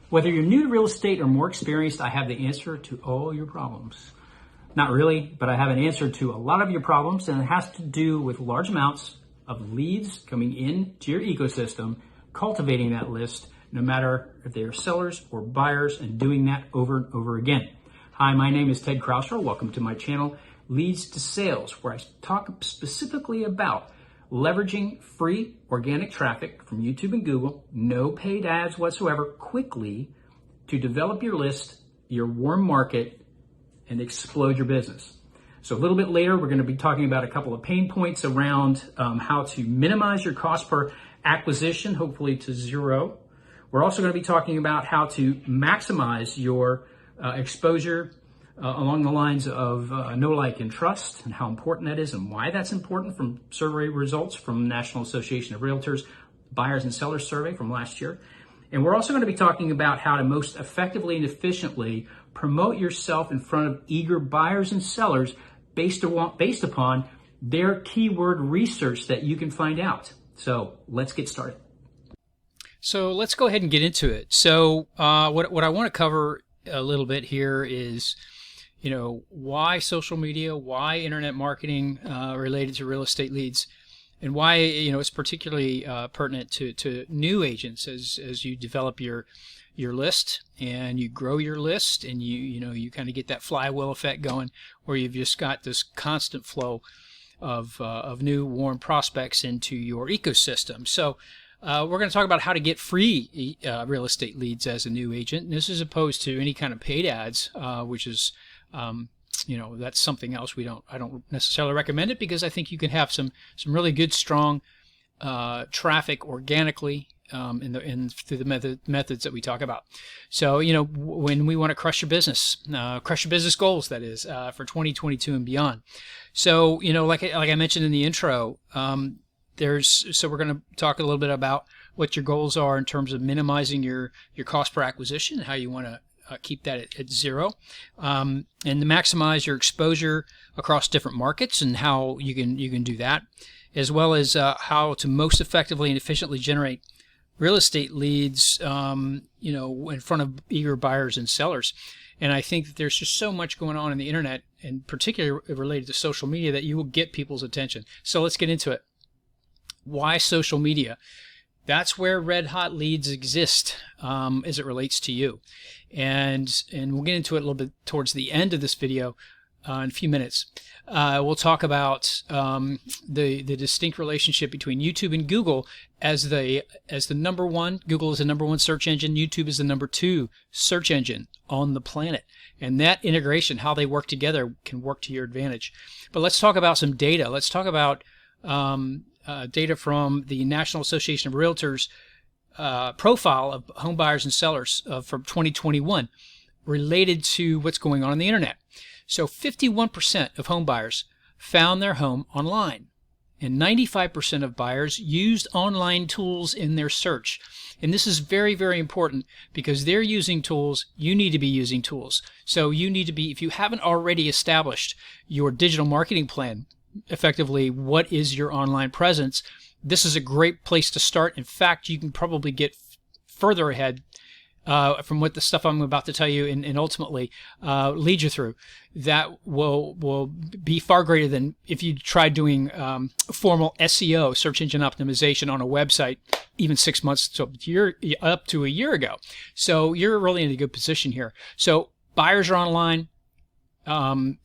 Whether you're new to real estate or more experienced, I have the answer to all your problems. Not really, but I have an answer to a lot of your problems, and it has to do with large amounts of leads coming into your ecosystem, cultivating that list, no matter if they are sellers or buyers, and doing that over and over again. Hi, my name is Ted Kraushaar. Welcome to my channel, Leads to Sales, where I talk specifically about leveraging free organic traffic from YouTube and Google, no paid ads whatsoever, quickly to develop your list, your warm market, and explode your business. So a little bit later, we're going to be talking about a couple of pain points around how to minimize your cost per acquisition, hopefully to zero. We're also going to be talking about how to maximize your exposure along the lines of know, like, and trust, and how important that is and why that's important from survey results from National Association of Realtors Buyers and Sellers Survey from last year. And we're also going to be talking about how to most effectively and efficiently promote yourself in front of eager buyers and sellers based upon their keyword research that you can find out. So let's get started. So let's go ahead and get into it. So what I want to cover a little bit here is, why social media, why internet marketing related to real estate leads, and why it's particularly pertinent to new agents as you develop your list and you grow your list, and you kind of get that flywheel effect going, where you've just got this constant flow of new warm prospects into your ecosystem. So we're going to talk about how to get free real estate leads as a new agent. And this is opposed to any kind of paid ads, which is that's something else I don't necessarily recommend it, because I think you can have some really good, strong traffic organically through the methods that we talk about. So when we want to crush your business goals, that is, for 2022 and beyond. So like I mentioned in the intro, so we're going to talk a little bit about what your goals are in terms of minimizing your cost per acquisition, and how you want to keep that at zero, and to maximize your exposure across different markets, and how you can do that, as well as how to most effectively and efficiently generate real estate leads, in front of eager buyers and sellers. And I think that there's just so much going on in the internet, and particularly related to social media, that you will get people's attention. So let's get into it. Why social media? That's where red hot leads exist as it relates to you. And we'll get into it a little bit towards the end of this video in a few minutes. We'll talk about the distinct relationship between YouTube and Google as the number one. Google is the number one search engine. YouTube is the number two search engine on the planet. And that integration, how they work together, can work to your advantage. But let's talk about some data. Let's talk about data from the National Association of Realtors profile of home buyers and sellers from 2021 related to what's going on the internet. So 51% of home buyers found their home online, and 95% of buyers used online tools in their search. And this is very, very important, because they're using tools. You need to be using tools. So you need to be, if you haven't already established your digital marketing plan, effectively, what is your online presence, this is a great place to start. In fact, you can probably get further ahead from what the stuff I'm about to tell you, and ultimately lead you through. That will be far greater than if you tried doing formal SEO, search engine optimization, on a website even 6 months to up to a year ago. So you're really in a good position here. So buyers are online,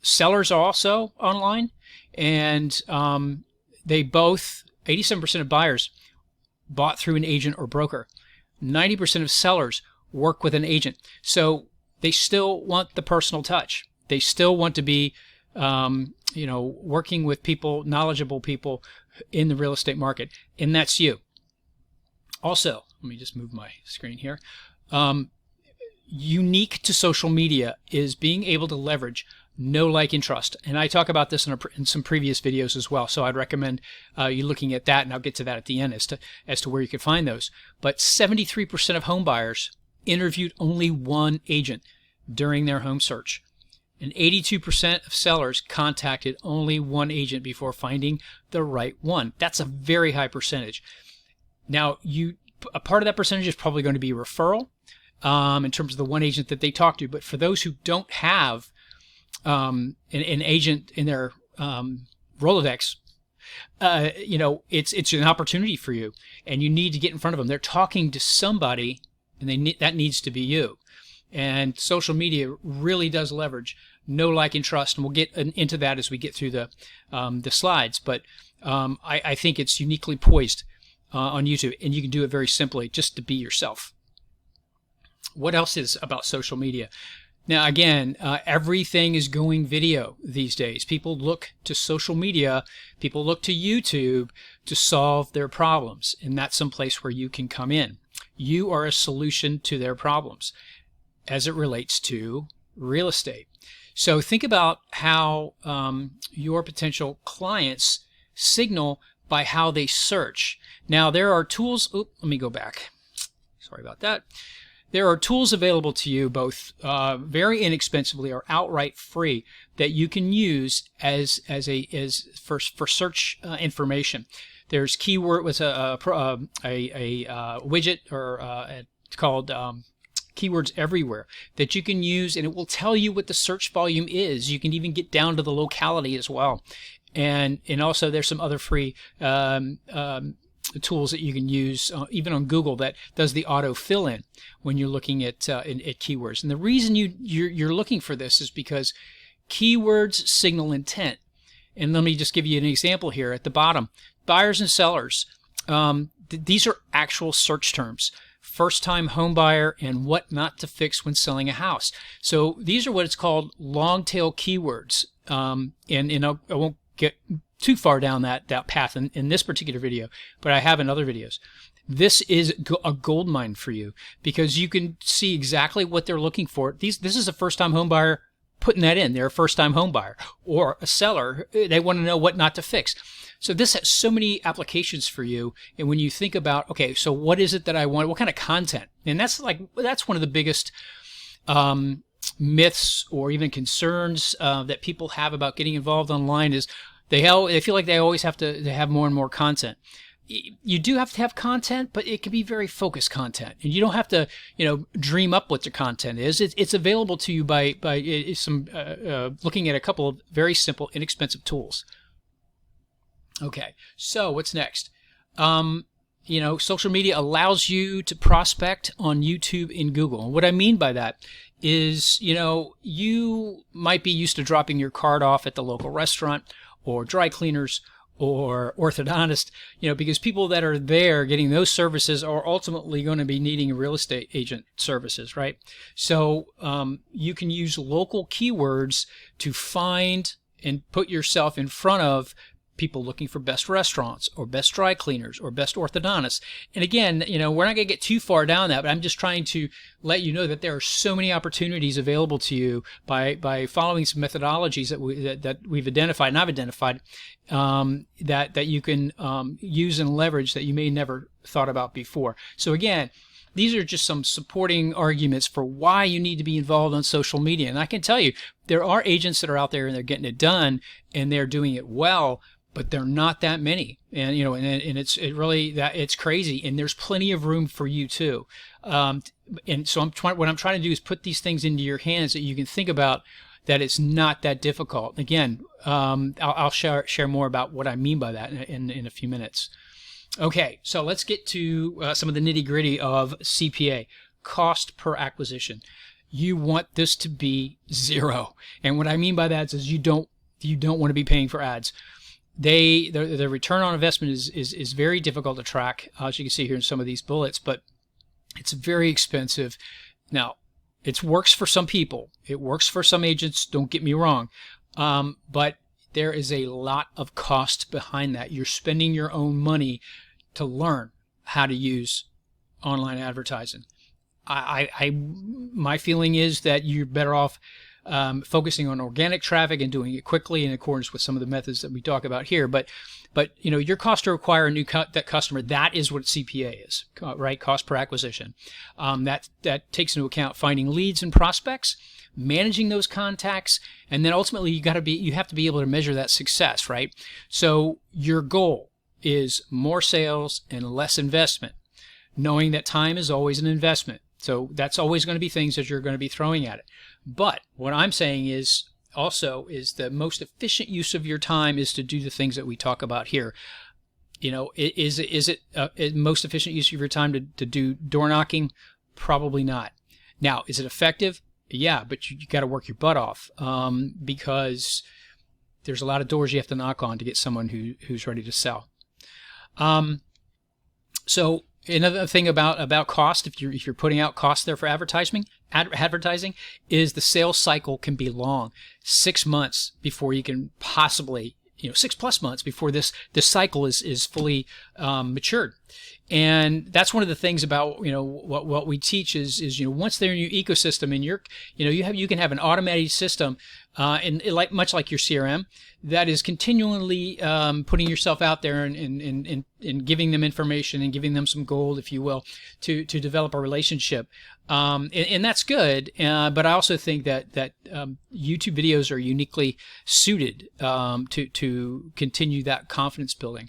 sellers are also online, and they both, 87% of buyers bought through an agent or broker. 90% of sellers work with an agent. So they still want the personal touch. They still want to be, working with people, knowledgeable people in the real estate market. And that's you. Also, let me just move my screen here. Unique to social media is being able to leverage know, like, and trust. And I talk about this in some previous videos as well. So I'd recommend you looking at that, and I'll get to that at the end as to where you can find those. But 73% of home buyers interviewed only one agent during their home search. And 82% of sellers contacted only one agent before finding the right one. That's a very high percentage. Now, a part of that percentage is probably going to be referral. in terms of the one agent that they talk to. But for those who don't have an agent in their Rolodex, it's an opportunity for you, and you need to get in front of them. They're talking to somebody, and that needs to be you. And social media really does leverage know, like, and trust, and we'll get into that as we get through the slides. But I think it's uniquely poised on YouTube, and you can do it very simply, just to be yourself. What else is about social media? Now, again, everything is going video these days. People look to social media, people look to YouTube to solve their problems, and that's some place where you can come in. You are a solution to their problems as it relates to real estate. So think about how your potential clients signal by how they search. Now, there are tools. Let me go back. Sorry about that. There are tools available to you, both very inexpensively or outright free, that you can use as for search information. There's keyword with a widget or it's called Keywords Everywhere that you can use, and it will tell you what the search volume is. You can even get down to the locality as well, and also there's some other free tools that you can use even on Google that does the auto fill in when you're looking at keywords. And the reason you're looking for this is because keywords signal intent. And let me just give you an example here at the bottom. Buyers and sellers. These are actual search terms. First-time home buyer and what not to fix when selling a house. So these are what it's called long-tail keywords. And I won't get too far down that path in this particular video, but I have in other videos. This is a gold mine for you because you can see exactly what they're looking for. This is a first-time home buyer putting that in. They're a first-time home buyer, or a seller. They want to know what not to fix. So this has so many applications for you. And when you think about, okay, so what is it that I want? What kind of content? And that's one of the biggest myths or even concerns that people have about getting involved online is they feel like they always have to have more and more content. You do have to have content, but it can be very focused content, and you don't have to, dream up what the content is. It's available to you by some looking at a couple of very simple, inexpensive tools. Okay, so what's next? Social media allows you to prospect on YouTube and Google. And what I mean by that is, you might be used to dropping your card off at the local restaurant or dry cleaners or orthodontist, because people that are there getting those services are ultimately going to be needing a real estate agent services, right? So you can use local keywords to find and put yourself in front of people looking for best restaurants or best dry cleaners or best orthodontists. And again, we're not going to get too far down that, but I'm just trying to let you know that there are so many opportunities available to you by following some methodologies that we've identified and I've identified that you can use and leverage that you may never thought about before. So again, these are just some supporting arguments for why you need to be involved on social media. And I can tell you, there are agents that are out there and they're getting it done and they're doing it well, but they're not that many, and it's crazy, and there's plenty of room for you too. And so what I'm trying to do is put these things into your hands that you can think about that it's not that difficult. Again, I'll share more about what I mean by that in a few minutes. Okay, so let's get to some of the nitty gritty of CPA, cost per acquisition. You want this to be zero, and what I mean by that is you don't want to be paying for ads. The return on investment is very difficult to track, as you can see here in some of these bullets, but it's very expensive. Now, it works for some people. It works for some agents, don't get me wrong, but there is a lot of cost behind that. You're spending your own money to learn how to use online advertising. My feeling is that you're better off focusing on organic traffic and doing it quickly in accordance with some of the methods that we talk about here. But your cost to acquire a new customer, that is what CPA is, right? Cost per acquisition. That takes into account finding leads and prospects, managing those contacts, and then ultimately you have to be able to measure that success, right? So your goal is more sales and less investment, knowing that time is always an investment. So that's always going to be things that you're going to be throwing at it. But what I'm saying is also is the most efficient use of your time is to do the things that we talk about here. You know, is it most efficient use of your time to do door knocking? Probably not. Now, is it effective? Yeah, but you got to work your butt off because there's a lot of doors you have to knock on to get someone who's ready to sell. So another thing about cost, if you're putting out cost there for advertising, is the sales cycle can be long. 6 months before you can possibly, 6+ months before this cycle is fully matured. And that's one of the things about what we teach is once they're in your ecosystem and you can have an automated system and much like your CRM that is continually putting yourself out there and giving them information and giving them some gold, if you will, to develop a relationship. And that's good, but I also think that YouTube videos are uniquely suited to continue that confidence building.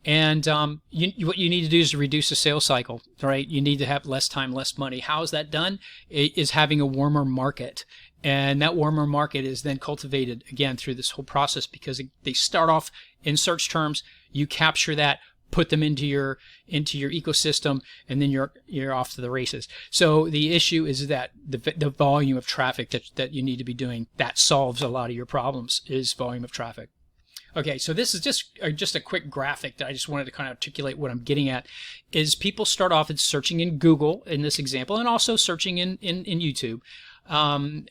And what you need to do is to reduce the sales cycle, right? You need to have less time, less money. How is that done? It is having a warmer market. And that warmer market is then cultivated, again, through this whole process because they start off in search terms. You capture that, put them into your ecosystem, and then you're off to the races. So the issue is that the volume of traffic that you need to be doing, that solves a lot of your problems, is volume of traffic. Okay, so this is just a quick graphic that I just wanted to kind of articulate what I'm getting at. Is people start off in searching in Google in this example, and also searching in YouTube.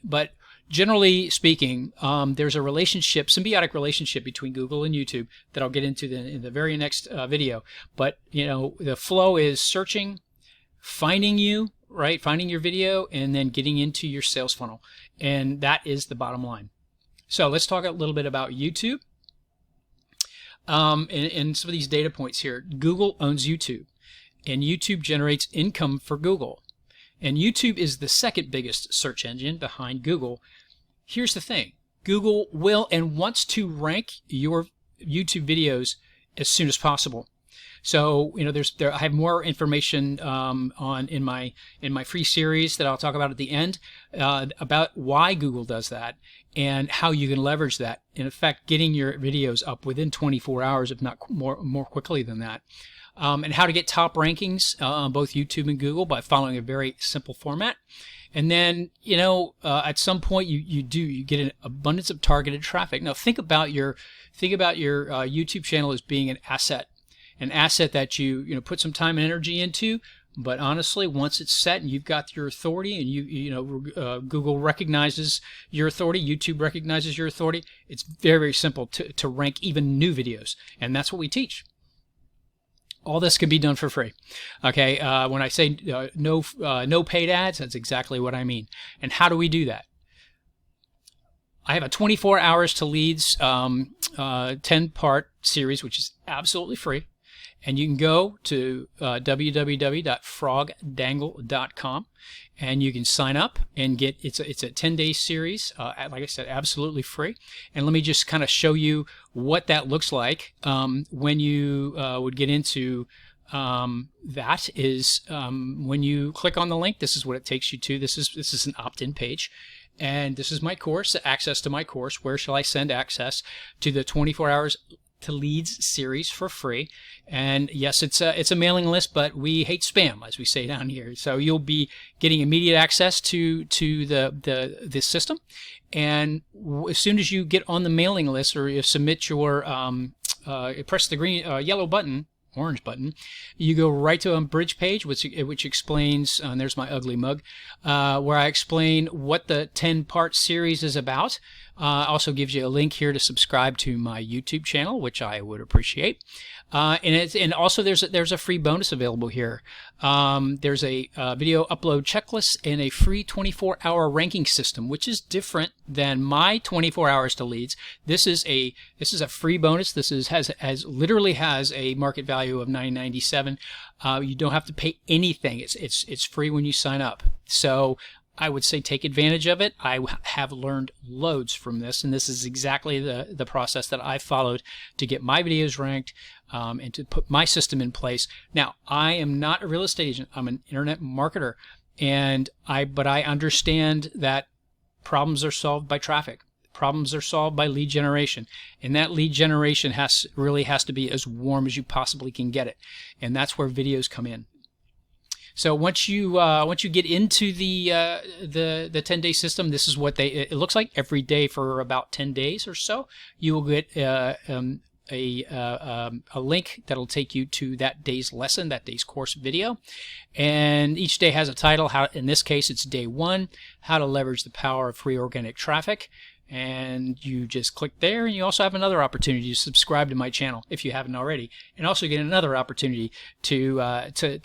But generally speaking, there's a symbiotic relationship between Google and YouTube that I'll get into in the very next video. But the flow is searching, finding you, right, finding your video, and then getting into your sales funnel, and that is the bottom line. So let's talk a little bit about YouTube. And some of these data points here. Google owns YouTube, and YouTube generates income for Google. And YouTube is the second biggest search engine behind Google. Here's the thing. Google will and wants to rank your YouTube videos as soon as possible. So, I have more information in my free series that I'll talk about at the end about why Google does that and how you can leverage that. In effect, getting your videos up within 24 hours, if not more quickly than that. And how to get top rankings on both YouTube and Google by following a very simple format. And then, at some point you get an abundance of targeted traffic. Now think about your YouTube channel as being an asset that you put some time and energy into. But honestly, once it's set and you've got your authority and Google recognizes your authority, YouTube recognizes your authority, it's very, very simple to rank even new videos. And that's what we teach. All this can be done for free. Okay, when I say no paid ads, that's exactly what I mean. And how do we do that? I have a 24 hours to leads 10-part series, which is absolutely free. And you can go to www.frogdangle.com and you can sign up and get it's a 10-day series. Like I said, absolutely free. And let me just kind of show you what that looks like when you would get into that. Is when you click on the link, this is what it takes you to. This is an opt-in page. And this is my course, access to my course. Where shall I send access to the 24 hours to leads series for free? And yes, it's a mailing list, but we hate spam, as we say down here. So you'll be getting immediate access to the system. And as soon as you get on the mailing list or you submit your press the green yellow button, orange button, you go right to a bridge page which explains, and there's my ugly mug, where I explain what the 10-part series is about. Also gives you a link here to subscribe to my YouTube channel, which I would appreciate. And also there's a free bonus available here. There's a video upload checklist and a free 24-hour ranking system, which is different than my 24 hours to leads. This is a free bonus. This literally has a market value of $9.97. You don't have to pay anything. It's free when you sign up. So I would say take advantage of it. I have learned loads from this, and this is exactly the process that I followed to get my videos ranked and to put my system in place. Now, I am not a real estate agent. I'm an internet marketer, But I understand that problems are solved by traffic. Problems are solved by lead generation, and that lead generation really has to be as warm as you possibly can get it, and that's where videos come in. So once you get into the 10-day system, this is what it looks like every day for about 10 days or so. You will get a link that'll take you to that day's lesson, that day's course video, and each day has a title. In this case, it's day 1, how to leverage the power of free organic traffic. And you just click there, and you also have another opportunity to subscribe to my channel if you haven't already, and also get another opportunity to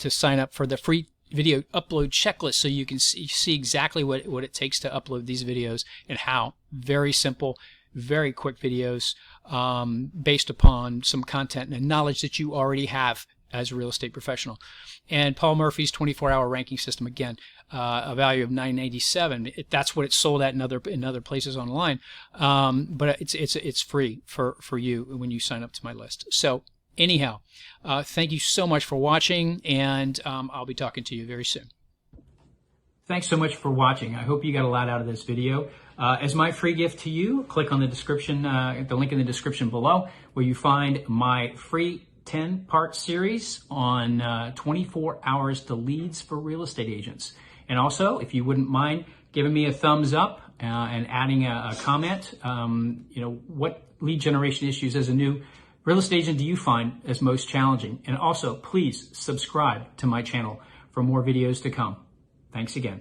sign up for the free video upload checklist, so you can see exactly what it takes to upload these videos and how. Very simple, very quick videos based upon some content and knowledge that you already have as a real estate professional. And Paul Murphy's 24-hour ranking system, again, a value of $9.97. That's what it's sold at in other places online. But it's free for you when you sign up to my list. So anyhow, thank you so much for watching, and I'll be talking to you very soon. Thanks so much for watching. I hope you got a lot out of this video. As my free gift to you, click on the description, the link in the description below, where you find my free 10-part series on 24 hours to leads for real estate agents. And also, if you wouldn't mind giving me a thumbs up and adding a comment, what lead generation issues as a new real estate agent do you find as most challenging? And also, please subscribe to my channel for more videos to come. Thanks again.